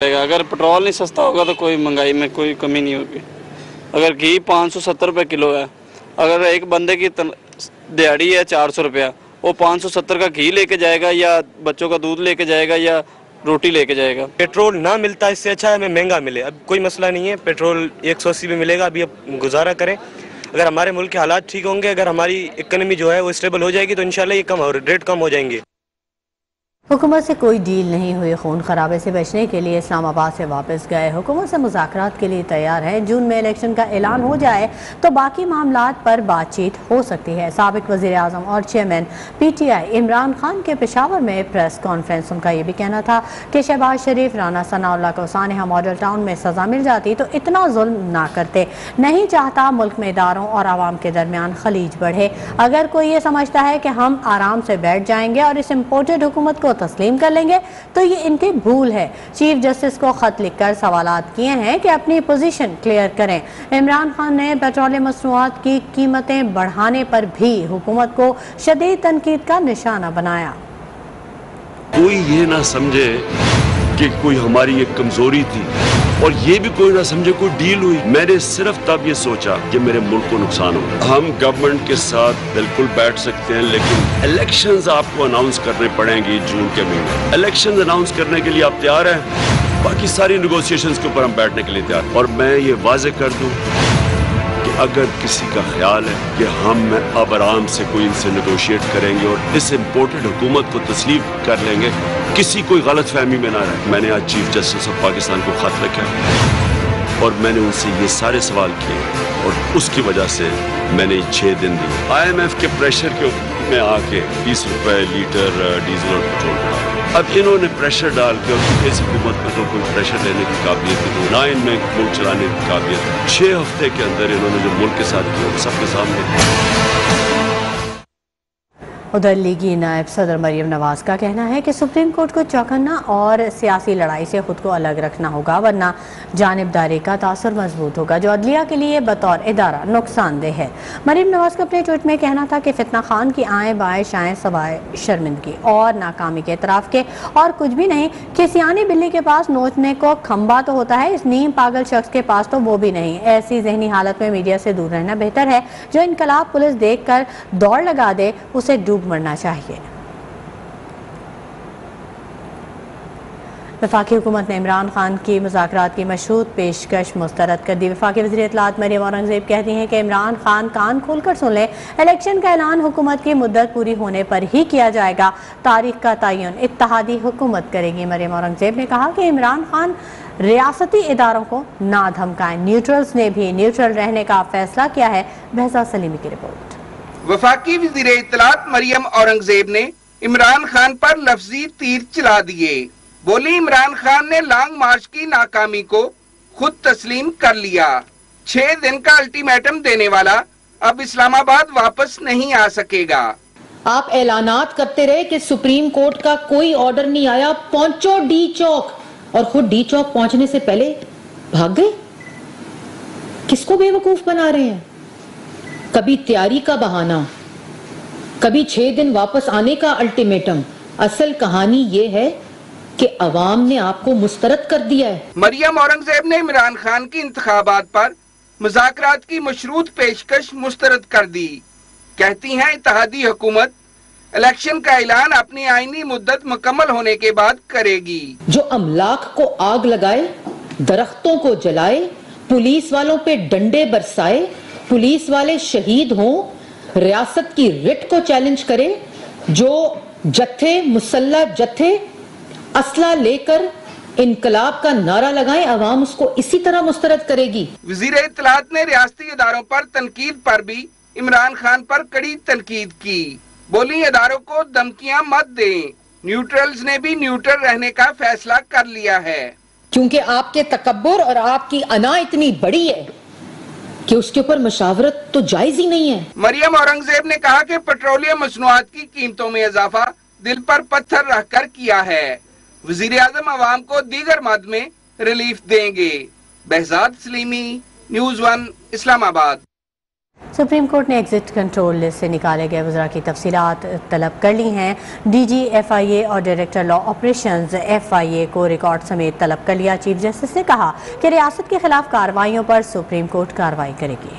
اگر پیٹرول نہیں سستا ہوگا تو کوئی مہنگائی میں کوئی کمی نہیں ہوگی. اگر گھی 570 روپے کلو ہے، اگر ایک بندے کی دیہڑی ہے 400 روپیہ، وہ 570 کا گھی لے کے جائے گا یا بچوں کا دودھ لے کے جائے گا یا روٹی لے کے جائے گا. پیٹرول نہ ملتا اس سے اچھا ہے ہمیں مہنگا ملے. اب کوئی مسئلہ نہیں ہے، پیٹرول 180 میں ملے گا، ابھی اب گزارا کریں. اگر ہمارے ملک کے حالات ٹھیک ہوں گے، اگر ہماری اکنومی جو ہے وہ اسٹیبل ہو جائے گی تو انشاءاللہ یہ ریٹ کم ہو جائیں گے. حکومت سے کوئی ڈیل نہیں ہوئی. خون خرابے سے بچنے کے لیے اسلام آباد سے واپس گئے. حکومت سے مذاکرات کے لیے تیار ہے. جون میں الیکشن کا اعلان ہو جائے تو باقی معاملات پر بات چیت ہو سکتی ہے. سابق وزیر اعظم اور chairman P T I Imran Khan کے پشاور میں پریس کانفرنس. ان کا یہ بھی کہنا تھا کہ شہباز شریف، رانا ثناء اللہ کو سانحہ ماڈل ٹاؤن میں سزا مل جاتی تو اتنا ظلم نہ کرتے. نہیں چاہتا ملک میں اداروں اور عوام کے درمیان خلیج بڑھے. اگر کوئی یہ سمجھتا ہے کہ ہم آرام سے بیٹھ جائیں گے اور اس امپورٹڈ حکومت کو تسلیم کر لیں گے تو یہ ان کی بھول ہے. چیف جسٹس کو خط لکھ کر سوالات کیے ہیں کہ اپنی پوزیشن کلیئر کریں. عمران خان نے پیٹرولیم مصنوعات کی قیمتیں بڑھانے پر بھی حکومت کو شدید تنقید کا نشانہ بنایا. کوئی یہ نہ سمجھے کہ کوئی ہماری ایک کمزوری تھی اور یہ بھی کوئی نہ سمجھے کوئی ڈیل ہوئی. میں نے صرف تب یہ سوچا کہ میرے ملک کو نقصان ہو. ہم گورنمنٹ کے ساتھ بالکل بیٹھ سکتے ہیں لیکن الیکشنز آپ کو اناؤنس کرنے پڑیں گی جون کے مہینے. الیکشنز اناؤنس کرنے کے لیے آپ تیار ہیں؟ باقی ساری نیگوسیشنز کے اوپر ہم بیٹھنے کے لیے تیار. اور میں یہ واضح کر دوں کہ اگر کسی کا خیال ہے کہ ہم اب آرام سے کوئی ان سے نیگوشیٹ کریں گے اور اس امپورٹڈ حکومت کو تسلیم کر لیں گے، کسی کوئی غلط فہمی میں نہ رہے. میں نے آج چیف جسٹس آف پاکستان کو خط لکھا اور میں نے ان سے یہ سارے سوال کیے اور اس کی وجہ سے میں نے 6 دن دی. IMF کے پریشر کے میں آ کے 20 روپے لیٹر ڈیزل اور پیٹرول بڑھا. اب انہوں نے پریشر ڈال کے اور اس حکومت میں تو کوئی پریشر لینے کی قابلیت نہیں، نہ ان میں ملک چلانے کی قابلیت. 6 ہفتے کے اندر انہوں نے جو ملک کے ساتھ کیا وہ سب کے سامنے. ادھر لیگی نائب صدر مریم نواز کا کہنا ہے کہ سپریم کورٹ کو چوکنا اور سیاسی لڑائی سے خود کو الگ رکھنا ہوگا ورنہ جانبداری کا تاثر مضبوط ہوگا جو عدلیہ کے لیے بطور ادارہ نقصان دہ ہے. مریم نواز کا اپنے ٹویٹ میں کہنا تھا کہ فتنہ خان کی آئیں بائیں شائیں سوائے شرمندگی اور ناکامی کے اعتراف کے اور کچھ بھی نہیں. کہ سیانی بلی کے پاس نوچنے کو کھمبا تو ہوتا ہے، اس نیم پاگل شخص کے پاس تو وہ بھی نہیں. ایسی ذہنی حالت میں میڈیا سے دور رہنا بہتر ہے. جو انقلاب پولیس دیکھ کر دوڑ لگا دے اسے ڈوب مرنا چاہیے. وفاقی حکومت نے عمران خان کی مذاکرات کی مشروط پیشکش مسترد کر دی. وفاقی وزیر اطلاعات مریم اورنگزیب کہتی ہیں کہ عمران خان کان کھول کر سن لیں، الیکشن کا اعلان حکومت کی مدت پوری ہونے پر ہی کیا جائے گا. تاریخ کا تعین اتحادی حکومت کرے گی. مریم اورنگزیب نے کہا کہ عمران خان ریاستی اداروں کو نہ دھمکائیں. نیوٹرلز نے بھی نیوٹرل رہنے کا فیصلہ کیا ہے. بہزاد سلیمی کی رپورٹ. وفاقی وزیر اطلاعات مریم اورنگزیب نے عمران خان پر لفظی تیر چلا دیے. بولی عمران خان نے لانگ مارچ کی ناکامی کو خود تسلیم کر لیا. 6 دن کا الٹیمیٹم دینے والا اب اسلام آباد واپس نہیں آ سکے گا. آپ اعلانات کرتے رہے کہ سپریم کورٹ کا کوئی آرڈر نہیں آیا، پہنچو ڈی چوک، اور خود ڈی چوک پہنچنے سے پہلے بھاگ گئے. کس کو بے وقوف بنا رہے ہیں؟ کبھی تیاری کا بہانہ، کبھی 6 دن واپس آنے کا الٹیمیٹم. اصل کہانی یہ ہے کہ عوام نے آپ کو مسترد کر دیا ہے. مریم اورنگزیب نے عمران خان کی انتخابات پر مذاکرات کی مشروط پیشکش مسترد کر دی. کہتی ہیں اتحادی حکومت الیکشن کا اعلان اپنی آئینی مدت مکمل ہونے کے بعد کرے گی. جو املاک کو آگ لگائے، درختوں کو جلائے، پولیس والوں پہ ڈنڈے برسائے، پولیس والے شہید ہوں، ریاست کی رٹ کو چیلنج کرے، جو جتھے مسلح جتھے اسلحہ لے کر انقلاب کا نعرہ لگائیں، عوام اس کو اسی طرح مسترد کرے گی. وزیر اطلاعات نے ریاستی اداروں پر تنقید پر بھی عمران خان پر کڑی تنقید کی. بولی اداروں کو دھمکیاں مت دیں، نیوٹرلز نے بھی نیوٹرل رہنے کا فیصلہ کر لیا ہے. کیونکہ آپ کے تکبر اور آپ کی انا اتنی بڑی ہے کہ اس کے اوپر مشاورت تو جائز ہی نہیں ہے. مریم اورنگزیب نے کہا کہ پیٹرولیم مصنوعات کی قیمتوں میں اضافہ دل پر پتھر رکھ کر کیا ہے. وزیر اعظم عوام کو دیگر مد میں ریلیف دیں گے. بہزاد سلیمی، نیوز 1 اسلام آباد. सुप्रीम कोर्ट ने एग्जिट कंट्रोल लिस्ट से निकाले गए वज़रा की तफसीलात तलब कर ली हैं। DG FIA और डायरेक्टर लॉ ऑपरेशंस FIA को रिकॉर्ड समेत तलब कर लिया। चीफ जस्टिस ने कहा कि रियासत के खिलाफ कार्रवाइयों पर सुप्रीम कोर्ट कार्रवाई करेगी।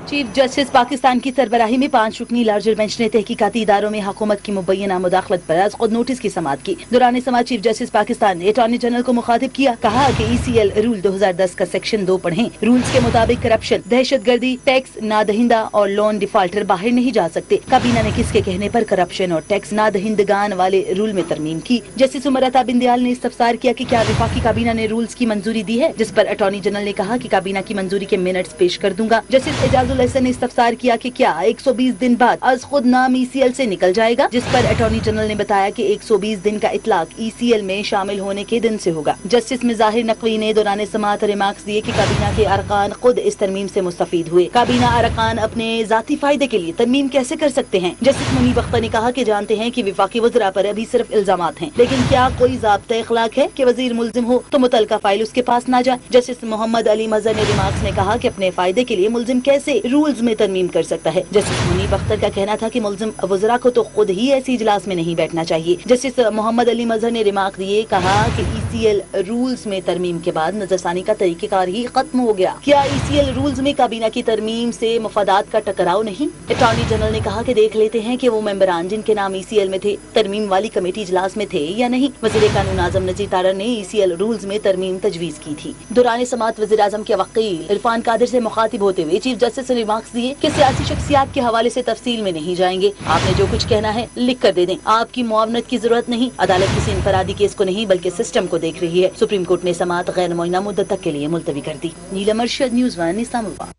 चीफ जस्टिस पाकिस्तान की सरबराही में 5 रुकनी लार्जर बेंच ने तहकीकाती इदारों में हुकूमत की मुबैना मुदाखलत पर आज खुद नोटिस की समाअत की। दौरान समाअत चीफ जस्टिस पाकिस्तान ने अटॉर्नी जनरल को मुखातिब किया, कहा कि ECL रूल 2010 का सेक्शन 2 पढ़ें। रूल्स के मुताबिक करप्शन, दहशतगर्दी, टैक्स नादहिंदा और लोन डिफॉल्टर बाहर नहीं जा सकते। काबीना ने किसके कहने पर करप्शन और टैक्स नादहिंदगान वाले रूल में तरमीम की। जस्टिस उमर अता बिंदयाल ने इस्तफसार किया कि क्या वफाकी काबीना ने रूल्स की मंजूरी दी है, जिस पर अटॉर्नी जनरल ने कहा कि काबीना की मंजूरी के मिनट्स पेश कर दूंगा। जस्टिस एजाजुल हसन ने इस्तफसार किया कि क्या 120 दिन बाद आज खुद नाम ECL से निकल जाएगा, जिस पर अटॉर्नी जनरल ने बताया कि 120 दिन का इतलाक ECL में शामिल होने के दिन से होगा। जस्टिस मिजाहिर नकवी ने दौरान समाअत रिमार्क्स दिए कि काबीना के अरकान खुद इस तरमीम से मुस्तफीद हुए। काबीना अरकान अपने जाती फायदे के लिए तरमीम कैसे कर सकते हैं। जस्टिस मुनीब अख्तर ने कहा कि जानते हैं कि वफाकी वज़रा पर अभी सिर्फ इल्जामात हैं, लेकिन क्या कोई ज़ाब्ता इखलाक है कि वजीर मुल्जिम हो तो मुतलका फाइल उसके पास ना जाए। जस्टिस मोहम्मद अली मजहर ने रिमार्क्स में कहा कि अपने फायदे के लिए मुल्जिम कैसे रूल्स में तरमीम कर सकता है। जस्टिस मुनीब अख्तर का कहना था कि मुल्जिम वज़रा को तो खुद ही ऐसी इजलास में नहीं बैठना चाहिए। जस्टिस मोहम्मद अली मजहर ने रिमार्क दिए, कहा कि ECL रूल्स में तरमीम के बाद नजरसानी का तरीक़ेकार ही खत्म हो गया। क्या ECL रूल्स में काबीना की तरमीम से मफादात का टकराव नहीं? अटॉर्नी जनरल ने कहा कि देख लेते हैं कि वो मेंबरान जिनके नाम ECL में थे तरमीम वाली कमेटी इजलास में थे या नहीं। वज़ीर कानून आज़म नज़ीर तारड़ ने ECL रूल्स में तरमीम तजवीज़ की थी। दौरान समाअत वज़ीर आज़म के वकील इरफान कादिर से मुखातिब होते हुए चीफ जस्टिस ने रिमार्क्स दिए कि सियासी शख्सियात के हवाले से तफसील में नहीं जाएंगे। आपने जो कुछ कहना है लिख कर दे दें, आपकी मुआवनत की जरूरत नहीं। अदालत किसी इनफरादी केस को नहीं बल्कि सिस्टम को देख रही है। सुप्रीम कोर्ट ने समाअत गैर मुअय्यना मुद्दत तक के लिए मुलतवी कर दी। नीलम अरशद, न्यूज़ 1 इस्लामाबाद।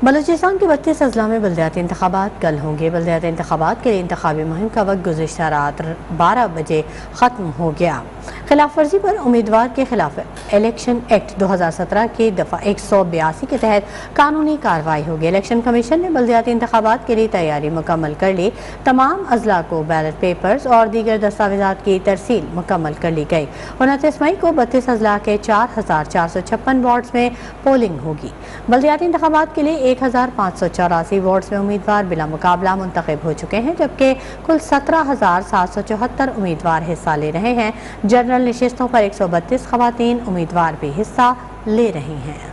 बलूचिस्तान के 32 अजला में बल्दियाती इंतखाबात कल होंगे। बल्दियाती इंतखाबात के लिए इंतखाबी मुहिम का वक्त गुज़िश्ता रात 12 बजे ख़त्म हो गया। खिलाफ वर्जी पर उम्मीदवार के खिलाफ इलेक्शन एक्ट 2017 के दफ़ा 182 के तहत कानूनी कार्रवाई होगी। इलेक्शन कमीशन ने बल्दियाती इंतखाबात के लिए तैयारी मुकम्मल कर ली। तमाम अजला को बैलेट पेपर्स और दीगर दस्तावेजात की तरसील मुकम्मल कर ली गई। 29 मई को 32 अजला के 4456 वार्ड्स में पोलिंग होगी। बल्दियाती इंतखाबात के लिए 1584 वार्ड्स में उम्मीदवार बिला मुकाबला मुंतखब हो चुके हैं, जबकि कुल 17,774 उम्मीदवार हिस्सा ले रहे हैं। जनरल नशिस्तों पर 132 खवातीन उम्मीदवार भी हिस्सा ले रही हैं।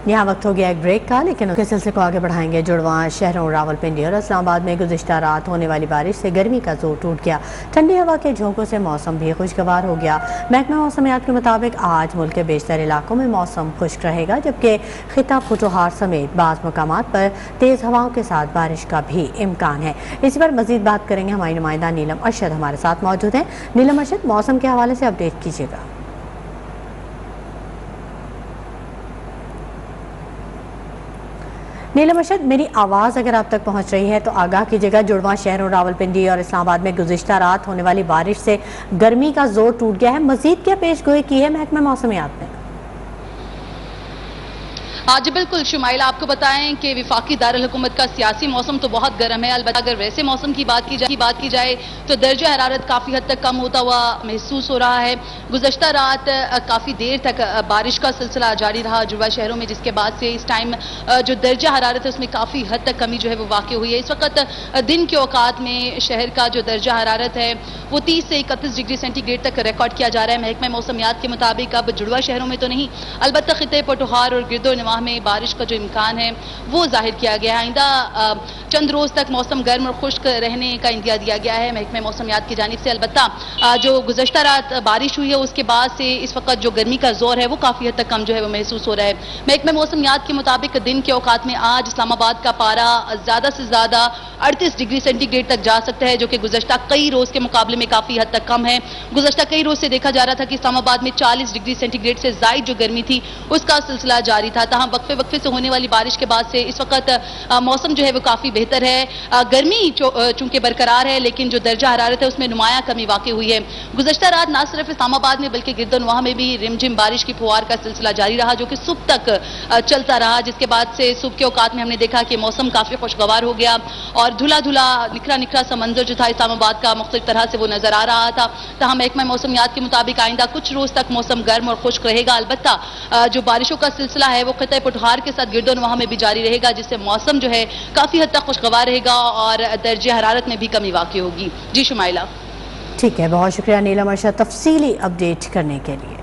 यहाँ वक्त हो गया एक ब्रेक का, लेकिन उसके सिलसिले को आगे बढ़ाएंगे। जुड़वा शहरों रावलपिंडी और इस्लामाबाद में गुज़िश्ता रात होने वाली बारिश से गर्मी का जोर टूट गया। ठंडी हवा के झोंकों से मौसम भी खुशगवार हो गया। महकमा मौसमियात के मुताबिक आज मुल्क के बेशतर इलाकों में मौसम खुश्क रहेगा, जबकि खिता फुटुहार समेत बाज़ मकामात पर तेज़ हवाओं के साथ बारिश का भी इम्कान है। इस पर मज़ीद बात करेंगे हमारी नुमाइंदा नीलम अरशद हमारे साथ मौजूद हैं। नीलम अरशद, मौसम के हवाले से अपडेट कीजिएगा। नीलम अरशद, मेरी आवाज़ अगर आप तक पहुंच रही है तो आगाह कीजिएगा। जुड़वा शहरों रावलपिंडी और इस्लामाबाद में गुज़िश्ता रात होने वाली बारिश से गर्मी का जोर टूट गया है। मज़ीद क्या पेशगोई की है महकमा मौसमियात ने? जी बिल्कुल शुमाइल, आपको बताएं कि वफाकी दारुल हुकूमत का सियासी मौसम तो बहुत गर्म है। अलबत्ता अगर वैसे मौसम की बात की जाए तो दर्जा हरारत काफ़ी हद तक कम होता हुआ महसूस हो रहा है। गुज़श्ता रात काफ़ी देर तक बारिश का सिलसिला जारी रहा जुड़वा शहरों में, जिसके बाद से इस टाइम जो दर्जा हरारत है उसमें काफ़ी हद तक कमी जो है वो वाक़ हुई है। इस वक्त दिन के औकात में शहर का जो दर्जा हरारत है वो 30 से 31 डिग्री सेंटीग्रेड तक रिकॉर्ड किया जा रहा है। महकमा मौसमियात के मुताबिक अब जुड़वा शहरों में तो नहीं, अलबत्ता खिते पटुहार और गिरदो नवाह में बारिश का जो इम्कान है वो जाहिर किया गया है। आइंदा चंद रोज तक मौसम गर्म और खुश्क रहने का इंदिया दिया गया है महकमा मौसमियात की जानिब से। अलबत्ता जो गुज़श्ता रात बारिश हुई है उसके बाद से इस वक्त जो गर्मी का जोर है वो काफ़ी हद तक कम जो है वो महसूस हो रहा है। महकमा मौसमियात के मुताबिक दिन के औकात में आज इस्लामाबाद का पारा ज़्यादा से ज़्यादा 38 डिग्री सेंटीग्रेड तक जा सकता है, जो कि गुज़श्ता कई रोज के मुकाबले में काफ़ी हद तक कम है। गुज़श्ता कई रोज से देखा जा रहा था कि इस्लामाबाद में 40 डिग्री सेंटीग्रेड से ज़ायद जो गर्मी थी उसका सिलसिला जारी था। تاہم وقفے وقفے سے ہونے والی بارش کے بعد سے اس وقت موسم جو ہے وہ کافی بہتر ہے. گرمی چونکہ برقرار ہے لیکن جو درجہ حرارت ہے اس میں نمایاں کمی واقع ہوئی ہے. گزشتہ رات نہ صرف اسلام آباد میں بلکہ گرد و نواح میں بھی رم جھم بارش کی پھوار کا سلسلہ جاری رہا جو کہ صبح تک چلتا رہا, جس کے بعد سے صبح کے اوقات میں ہم نے دیکھا کہ موسم کافی خوشگوار ہو گیا اور دھلا دھلا نکھرا نکھرا سا منظر جو تھا اسلام آباد کا مختلف طرح سے وہ نظر آ رہا تھا. تاہم محکمہ موسمیات کے مطابق آئندہ کچھ روز تک موسم گرم اور خشک رہے گا. البتہ جو بارشوں کا سلسلہ ہے وہ خطہ پٹھار کے ساتھ گرد و نواح میں بھی جاری رہے گا, جس سے موسم جو ہے کافی حد تک خوشگوار رہے گا اور درجہ حرارت میں بھی کمی واقع ہوگی. جی شمائلہ. ٹھیک ہے, بہت شکریہ نیلم ارشد تفصیلی اپڈیٹ کرنے کے لیے.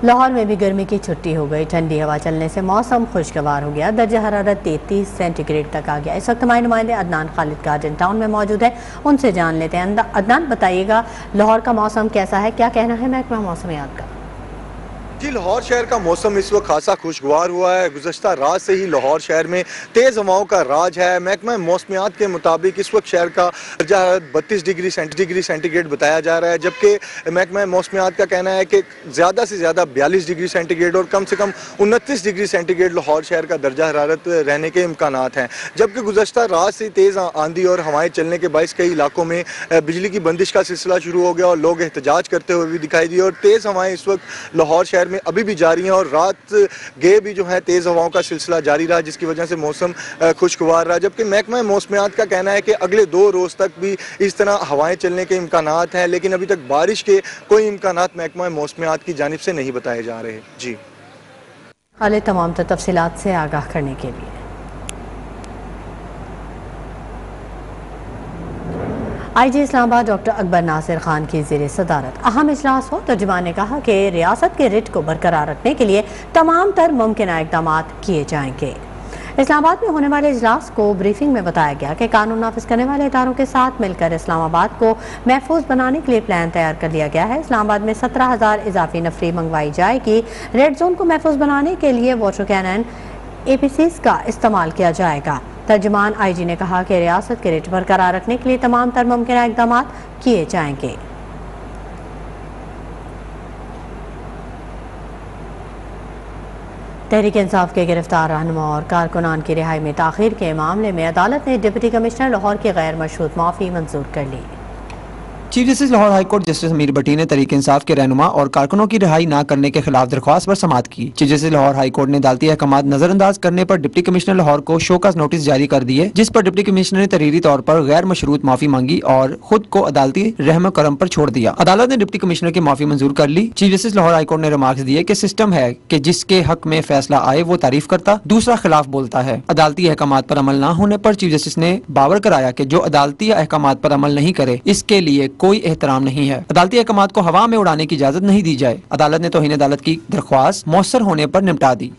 لاہور میں بھی گرمی کی چھٹی ہو گئی. ٹھنڈی ہوا چلنے سے موسم خوشگوار ہو گیا. درجہ حرارت 33 سینٹی گریڈ تک آ گیا. اس وقت ہمارے نمائندے عدنان خالد گارڈن ٹاؤن میں موجود ہے, ان سے جان لیتے ہیں. عدنان بتائیے گا لاہور کا موسم کیسا ہے, کیا کہنا ہے محکمہ موسمیات کا؟ جی, لاہور شہر کا موسم اس وقت خاصا خوشگوار ہوا ہے. گزشتہ رات سے ہی لاہور شہر میں تیز ہواؤں کا راج ہے. محکمہ موسمیات کے مطابق اس وقت شہر کا درجہ حرارت 32 ڈگری سینٹی گریڈ بتایا جا رہا ہے, جبکہ محکمہ موسمیات کا کہنا ہے کہ زیادہ سے زیادہ 42 ڈگری سینٹی گریڈ اور کم سے کم 29 ڈگری سینٹی گریڈ لاہور شہر کا درجہ حرارت رہنے کے امکانات ہیں. جبکہ گزشتہ رات سے تیز آندھی اور ہوائیں چلنے کے باعث کئی علاقوں میں بجلی کی بندش کا سلسلہ شروع ہو گیا اور لوگ احتجاج کرتے ہوئے بھی دکھائی دیے. اور تیز ہوائیں اس وقت لاہور شہر میں ابھی بھی جاری ہیں اور رات گئے بھی جو ہے تیز ہواؤں کا سلسلہ جاری رہا, جس کی وجہ سے موسم خوشگوار رہا. جبکہ محکمہ موسمیات کا کہنا ہے کہ اگلے 2 روز تک بھی اس طرح ہوائیں چلنے کے امکانات ہیں, لیکن ابھی تک بارش کے کوئی امکانات محکمہ موسمیات کی جانب سے نہیں بتائے جا رہے. جی خالد, تمام تفصیلات سے آگاہ کرنے کے لیے. آئی جی اسلام آباد ڈاکٹر اکبر ناصر خان کی زیر صدارت اہم اجلاس ہو. ترجمان نے کہا کہ ریاست کے رٹ کو برقرار رکھنے کے لیے تمام تر ممکنہ اقدامات کیے جائیں گے. اسلام آباد میں ہونے والے اجلاس کو بریفنگ میں بتایا گیا کہ قانون نافذ کرنے والے اداروں کے ساتھ مل کر اسلام آباد کو محفوظ بنانے کے لیے پلان تیار کر لیا گیا ہے. اسلام آباد میں 17,000 اضافی نفری منگوائی جائے گی. ریڈ زون کو محفوظ بنانے کے لیے واٹر کینن APCs کا استعمال کیا جائے گا. ترجمان آئی جی نے کہا کہ ریاست کے ریٹ برقرار رکھنے کے لیے تمام تر ممکنہ اقدامات کیے جائیں گے. تحریک انصاف کے گرفتار رہنما اور کارکنان کی رہائی میں تاخیر کے معاملے میں عدالت نے ڈپٹی کمشنر لاہور کی غیر مشروط معافی منظور کر لی. Chief justice Lahore high court justice Amir Bhatti نے تحریک انصاف کے رہنما اور کارکنوں کی رہائی نہ کرنے کے خلاف درخواست پر سماعت کی. Chief justice Lahore high court نے عدالتی احکامات نظر انداز کرنے پر ڈپٹی کمشنر لاہور کو شوکاز نوٹس جاری کر دیے, جس پر ڈپٹی کمشنر نے تحریری طور پر غیر مشروط معافی مانگی اور خود کو عدالتی رحم و کرم پر چھوڑ دیا. عدالت نے ڈپٹی کمشنر کی معافی منظور کر لی. Chief justice Lahore high court نے ریمارکس دیے کہ سسٹم ہے کہ جس کے حق میں فیصلہ آئے وہ تعریف کرتا, دوسرا خلاف بولتا ہے. عدالتی احکامات پر عمل نہ ہونے پر چیف جسٹس نے باور کرایا کہ جو عدالتی احکامات پر عمل نہیں کرے اس کے لیے کوئی احترام نہیں ہے. عدالتی احکامات کو ہوا میں اڑانے کی اجازت نہیں دی جائے. عدالت نے توہین عدالت کی درخواست مؤثر ہونے پر نمٹا دی.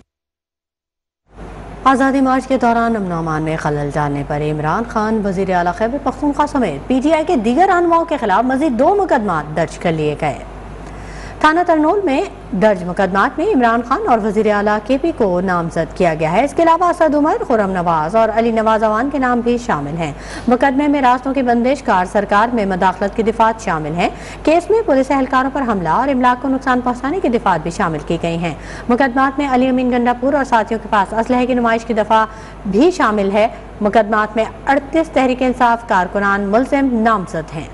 آزادی مارچ کے دوران امن و امان میں خلل ڈالنے پر عمران خان, وزیر اعلیٰ خیبر پختونخوا سمیت PTI کے دیگر رہنماؤں کے خلاف مزید 2 مقدمات درج کر لیے گئے. تھانہ ترنول میں درج مقدمات میں عمران خان اور وزیر اعلیٰ KP کو نامزد کیا گیا ہے. اس کے علاوہ اسد عمر, خرم نواز اور علی نواز اوان کے نام بھی شامل ہیں. مقدمے میں راستوں کی بندش, کار سرکار میں مداخلت کی دفعات شامل ہیں. کیس میں پولیس اہلکاروں پر حملہ اور املاک کو نقصان پہنچانے کی دفعات بھی شامل کی گئی ہیں. مقدمات میں علی امین گنڈا پور اور ساتھیوں کے پاس اسلحے کی نمائش کی دفعہ بھی شامل ہے. مقدمات میں 38 تحریک انصاف کارکنان ملزم نامزد ہیں.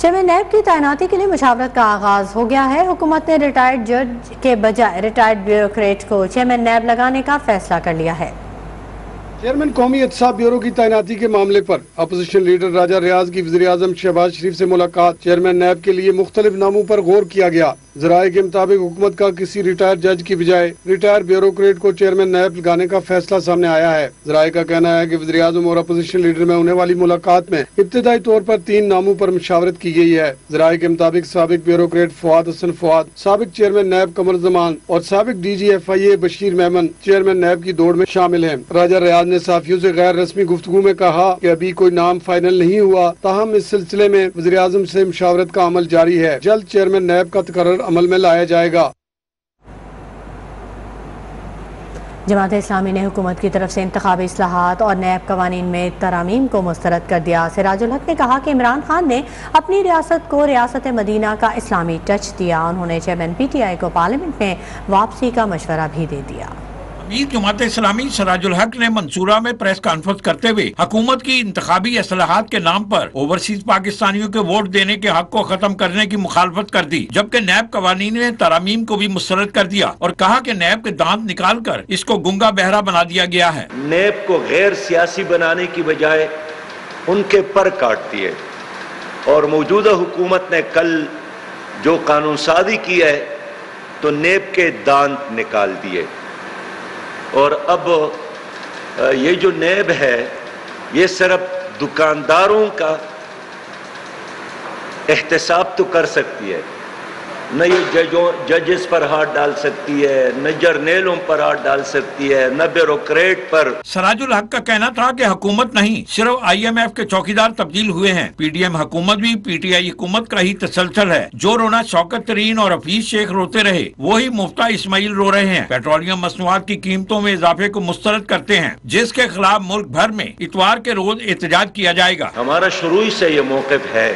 چیئرمین نیب کی تعیناتی کے لیے مشاورت کا آغاز ہو گیا ہے. حکومت نے ریٹائرڈ جج کے بجائے ریٹائرڈ بیوروکریٹ کو چیئرمین نیب لگانے کا فیصلہ کر لیا ہے. چیئرمین قومی احتساب بیورو کی تعیناتی کے معاملے پر اپوزیشن لیڈر راجہ ریاض کی وزیر اعظم شہباز شریف سے ملاقات. چیئرمین نیب کے لیے مختلف ناموں پر غور کیا گیا. ذرائع کے مطابق حکومت کا کسی ریٹائر جج کی بجائے ریٹائر بیوروکریٹ کو چیئرمین نیب لگانے کا فیصلہ سامنے آیا ہے. ذرائع کا کہنا ہے کہ وزیر اعظم اور اپوزیشن لیڈر میں ہونے والی ملاقات میں ابتدائی طور پر 3 ناموں پر مشاورت کی گئی ہے. ذرائع کے مطابق سابق بیوروکریٹ فواد حسن فواد, سابق چیئرمین نیب قمر زمان اور سابق DG FIA Bashir Memon chairman NAB کی دوڑ میں شامل ہیں. راجہ ریاض نے صحافیوں سے غیر رسمی گفتگو میں کہا کہ ابھی کوئی نام فائنل نہیں ہوا, تاہم اس سلسلے میں وزیر اعظم سے مشاورت کا عمل جاری ہے. جلد چیئرمین نیب کا تقرر عمل میں لایا جائے گا. जमात इस्लामी ने हुकूमत की तरफ से इंतखाबी इस्लाहात और नैब कवानीन में तरामीम को मुस्तरद कर दिया। सिराजुल हक ने कहा कि इमरान खान ने अपनी रियासत को रियासत मदीना का इस्लामी टच दिया। उन्होंने चेयरमैन PTI को पार्लियामेंट में वापसी का मशवरा भी दे दिया। अमीर जमात इस्लामी सिराजुल हक ने मंसूरा में प्रेस कॉन्फ्रेंस करते हुए हुकूमत की इंतखाबी इस्लाहात के नाम पर ओवरसीज पाकिस्तानियों के वोट देने के हक को खत्म करने की मुखालफत कर दी, जबकि नैब कवानीन ने तरामीम को भी मुस्तरद कर दिया और कहा कि नैब के दांत निकाल कर इसको गुंगा बहरा बना दिया गया है। नैब को गैर सियासी बनाने की बजाय उनके पर काट दिए और मौजूदा हुकूमत ने कल जो कानून साजी की है तो नैब के दांत निकाल दिए और अब ये जो नैब है ये सिर्फ दुकानदारों का एहतसाब तो कर सकती है, न ये जजेस पर हाथ डाल सकती है, न जर्नेलों पर हाथ डाल सकती है, न ब्यूरोक्रेट पर। सिराजुल हक का कहना था कि हुकूमत नहीं सिर्फ IMF के चौकीदार तब्दील हुए हैं। PDM हुकूमत भी PTI हुकूमत का ही तसलसल है। जो रोना शौकत तरीन और हफीज शेख रोते रहे वही मुफ्ता इस्माइल रो रहे हैं। पेट्रोलियम मसनूआत की कीमतों में इजाफे को मुस्तरद करते हैं, जिसके खिलाफ मुल्क भर में इतवार के रोज एहतजाज किया जाएगा। हमारा शुरू ही से ये मौक़िफ़ है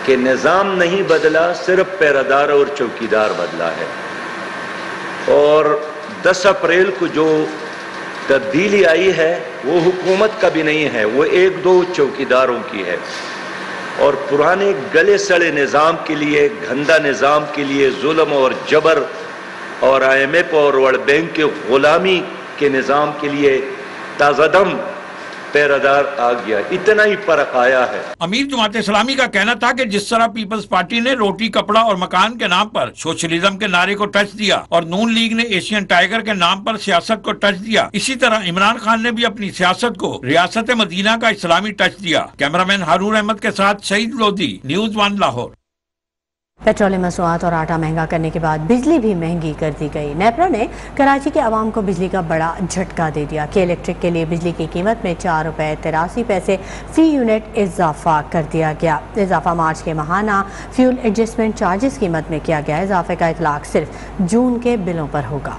कि निज़ाम नहीं बदला, सिर्फ पहरेदार और चौकीदार बदला है। और 10 अप्रैल को जो तब्दीली आई है वो हुकूमत का भी नहीं है, वो 1-2 चौकीदारों की है। और पुराने गले सड़े निज़ाम के लिए, गंदा निज़ाम के लिए, जुल्म और जबर और IMF और वर्ल्ड बैंक के गुलामी के निज़ाम के लिए ताज़ादम पहरेदार आ गया। इतना ही फर्क आया है। अमीर जमात इस्लामी का कहना था कि जिस तरह पीपल्स पार्टी ने रोटी कपड़ा और मकान के नाम पर सोशलिज्म के नारे को टच दिया और नून लीग ने एशियन टाइगर के नाम पर सियासत को टच दिया, इसी तरह इमरान खान ने भी अपनी सियासत को रियासत मदीना का इस्लामी टच दिया। कैमरामैन हारून अहमद के साथ सईद लोधी, न्यूज़ 1 लाहौर। पेट्रोलियम मसनूआत और आटा महंगा करने के बाद बिजली भी महंगी कर दी गई। नेपरा ने कराची के अवाम को बिजली का बड़ा झटका दे दिया कि इलेक्ट्रिक के लिए बिजली की कीमत में 4 रुपये 83 पैसे फी यूनिट इजाफा कर दिया गया। इजाफा मार्च के माहाना फ्यूल एडजस्टमेंट चार्जेस कीमत में किया गया। इजाफे का इतलाक सिर्फ जून के बिलों पर होगा।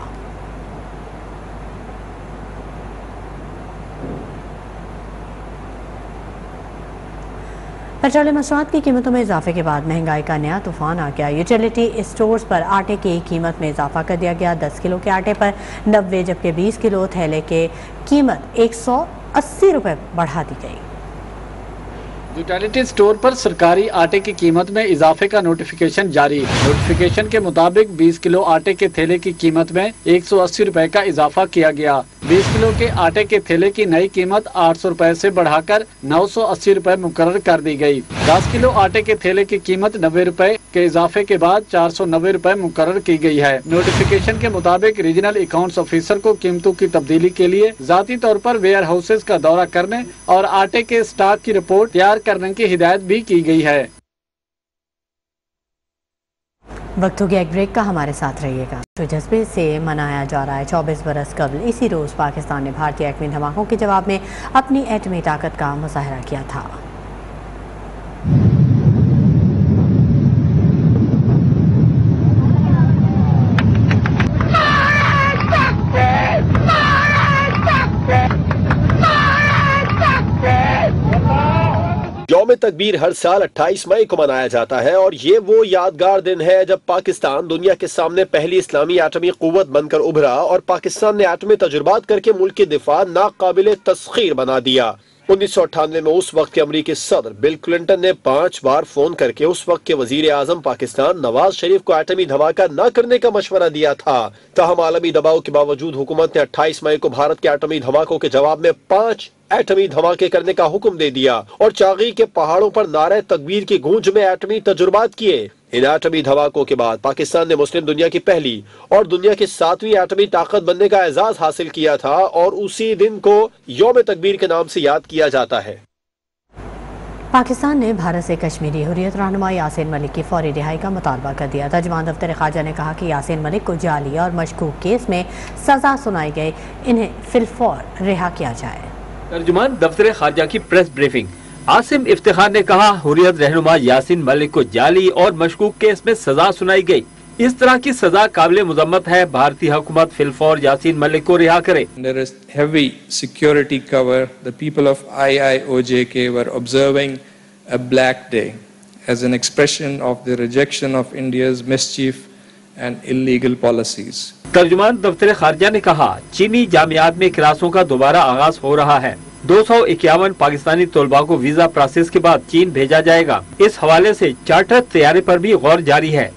पेट्रोलियम मसनूआत की कीमतों में इजाफे के बाद महंगाई का नया तूफान आ गया। यूटिलिटी स्टोर्स पर आटे की कीमत में इजाफा कर दिया गया। 10 किलो के आटे पर 90 जबकि 20 किलो थैले के कीमत 180 रुपये बढ़ा दी गई। यूटिलिटी स्टोर पर सरकारी आटे की कीमत में इजाफे का नोटिफिकेशन जारी। नोटिफिकेशन के मुताबिक 20 किलो आटे के थैले की कीमत में 180 रुपए का इजाफा किया गया। 20 किलो के आटे के थैले की नई कीमत 800 रुपए से बढ़ाकर 980 रुपए मुकर्रर कर दी गई। 10 किलो आटे के थैले की कीमत 90 रुपए के इजाफे के बाद 490 रुपए मुकर्रर की गई है। नोटिफिकेशन के मुताबिक रीजनल अकाउंट्स ऑफिसर को कीमतों की तब्दीली के लिए जाती तौर पर वेयर हाउसेज का दौरा करने और आटे के स्टॉक की रिपोर्ट तैयार करने की हिदायत भी की गई है। वक्त हो गया एक ब्रेक का, हमारे साथ रहिएगा। तो जज्बे से मनाया जा रहा है 24 बरस कबल इसी रोज पाकिस्तान ने भारतीय एटमी धमाकों के जवाब में अपनी एटमी ताकत का मुजाहरा किया था। यौम तकबीर हर साल 28 मई को मनाया जाता है और ये वो यादगार दिन है जब पाकिस्तान दुनिया के सामने पहली इस्लामी एटमी कुव्वत बनकर उभरा और पाकिस्तान ने एटमी तजुर्बात करके मुल्क की दिफा नाकाबिले तस्खीर बना दिया। 1998 में उस वक्त के अमरीकी सदर बिल क्लिंटन ने 5 बार फोन करके उस वक्त के वजीर आजम पाकिस्तान नवाज शरीफ को एटमी धमाका न करने का मशवरा दिया था। ताहम आलमी दबाव के बावजूद हुकूमत ने 28 मई को भारत के एटमी धमाकों के जवाब में 5 एटमी धमाके करने का हुक्म दे दिया और चागी के पहाड़ों पर नारे तकबीर की गूंज में एटमी तजुर्बात किए। इन एटमी धमाकों के बाद पाकिस्तान ने मुस्लिम दुनिया की पहली और दुनिया की 7वीं एटमी ताकत बनने का एजाज हासिल किया था और उसी दिन को यौम तकबीर के नाम से याद किया जाता है। पाकिस्तान ने भारत से कश्मीरी हुर्रियत रहनुमा यासीन मलिक की फौरी रिहाई का मुतालबा कर दिया। तर्जुमान दफ्तर ख़ारजा ने कहा कि यासीन मलिक को जाली और मशकूक केस में सजा सुनाई गई, इन्हें फिलफौर रिहा किया जाए। तर्जुमान दफ्तर ख़ारजा की प्रेस ब्रीफिंग। आसिम इफ्तिखार ने कहा, हुर्रियत रहनुमा यासीन मलिक को जाली और मशकूक केस में सजा सुनाई गई, इस तरह की सजा काबिल मुजम्मत है। भारतीय हुकूमत फिलफौर यासीन मलिक को रिहा करे। There is heavy security cover. The people of IIOJK were observing a black day as an expression of the rejection of India's mischief and illegal policies. तर्जुमान दफ्तर खारजा ने कहा, चीनी जामियात में क्लासों का दोबारा आगाज हो रहा है। 251 पाकिस्तानी तलबा को वीजा प्रोसेस के बाद चीन भेजा जाएगा। इस हवाले से चार्टर तैयारी पर भी गौर जारी है।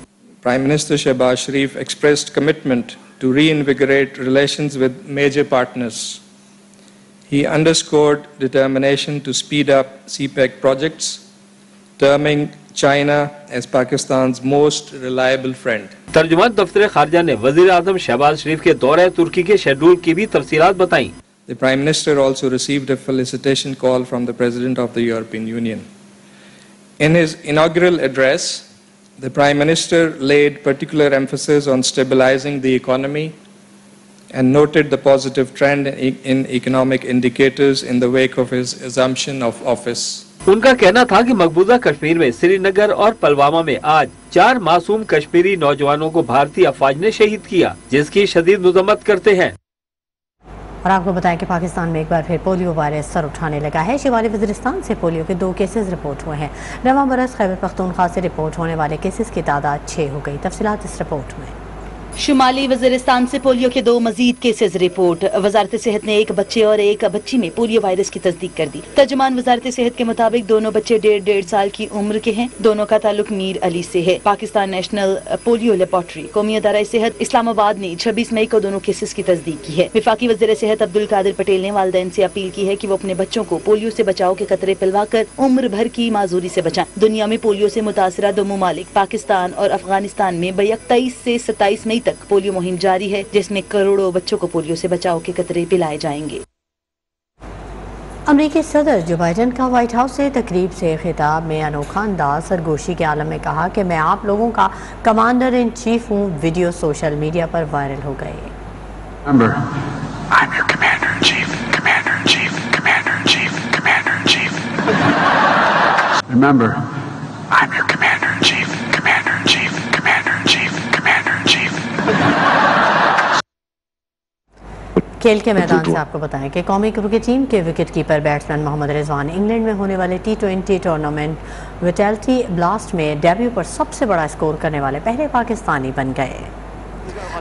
Prime Minister Shehbaz Sharif expressed commitment to reinvigorate relations with major partners. He underscored determination to speed up CPEC projects, terming China as Pakistan's most reliable friend. तर्जुमान दफ्तर खारजा ने वजीर आजम शहबाज शरीफ के दौरे तुर्की के शेड्यूल की भी तफसीलात बताई। The Prime Minister also received a felicitation call from the President of the European Union. In his inaugural address, the Prime Minister laid particular emphasis on stabilizing the economy and noted the positive trend in economic indicators in the wake of his assumption of office. उनका कहना था कि मकबूजा कश्मीर में श्रीनगर और पुलवामा में आज 4 मासूम कश्मीरी नौजवानों को भारतीय अफवाज ने शहीद किया, जिसकी शदीद मजम्मत करते हैं। और आपको बताएं कि पाकिस्तान में एक बार फिर पोलियो वायरस सर उठाने लगा है। शिमाली वज़ीरिस्तान से पोलियो के 2 केसेस रिपोर्ट हुए हैं। रवां बरस खैबर पख्तूनख्वा से रिपोर्ट होने वाले केसेस की तादाद 6 हो गई। तफसीलात इस रिपोर्ट में। शुमाली वज़ीरिस्तान से पोलियो के 2 मजीद केसेस रिपोर्ट। वजारत सेहत ने एक बच्चे और एक बच्ची में पोलियो वायरस की तस्दीक कर दी। तर्जुमान वजारत सेहत के मुताबिक दोनों बच्चे 1.5 साल की उम्र के हैं। दोनों का ताल्लुक मीर अली से है। पाकिस्तान नेशनल पोलियो लेबोरेटरी कौमी अदारा सेहत इस्लामाबाद ने 26 मई को दोनों केसेस की तस्दीक की है। वफाकी वज़ीर सेहत अब्दुल कादिर पटेल ने वालिदैन से अपील की है कि वो अपने बच्चों को पोलियो से बचाव के कतरे पिलवाकर उम्र भर की माजूरी से बचाएं। दुनिया में पोलियो से मुतासरा 2 ममालिक पाकिस्तान और अफगानिस्तान में 23 से 27 मई तक पोलियो मुहिम जारी है, जिसमें करोड़ों बच्चों को पोलियो से बचाव के कतरे पिलाए जाएंगे। अमरीकी सदर जो बाइडन का व्हाइट हाउस से तकरीब से खिताब में अनोखा अंदाज सरगोशी के आलम में कहा कि मैं आप लोगों का कमांडर इन चीफ हूँ। वीडियो सोशल मीडिया पर वायरल हो गए। खेल के मैदान से आपको बताएं कि कौमी क्रिकेट टीम के wicket keeper batsman Muhammad Rizwan England में होने वाले T20 टूर्नामेंट विटैलिटी ब्लास्ट में डेब्यू पर सबसे बड़ा स्कोर करने वाले पहले पाकिस्तानी बन गए।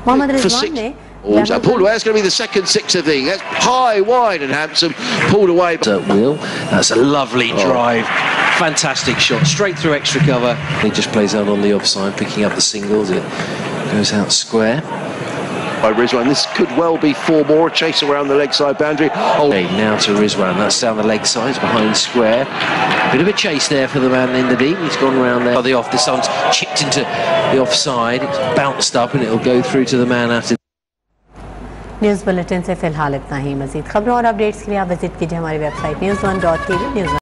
मोहम्मद रिजवान ने pulled away. That's going to be the second sixer thing. That's high, wide, and handsome. Pulled away. Wheel. That's a lovely drive. Fantastic shot. Straight through extra cover. He just plays out on the offside, picking up the singles. It goes out square. By Rizwan, this could well be 4 more. Chase around the leg side boundary. Oh, now to Rizwan. That's down the leg side, behind square. Bit of a chase there for the man in the deep. He's gone around there. The off. This one's chipped into the offside. It's bounced up and it'll go through to the man out. News bulletin से फिलहाल इतना ही। मजीद खबरों और updates के लिए आप visit कीजिए हमारी वेबसाइट news1.tv।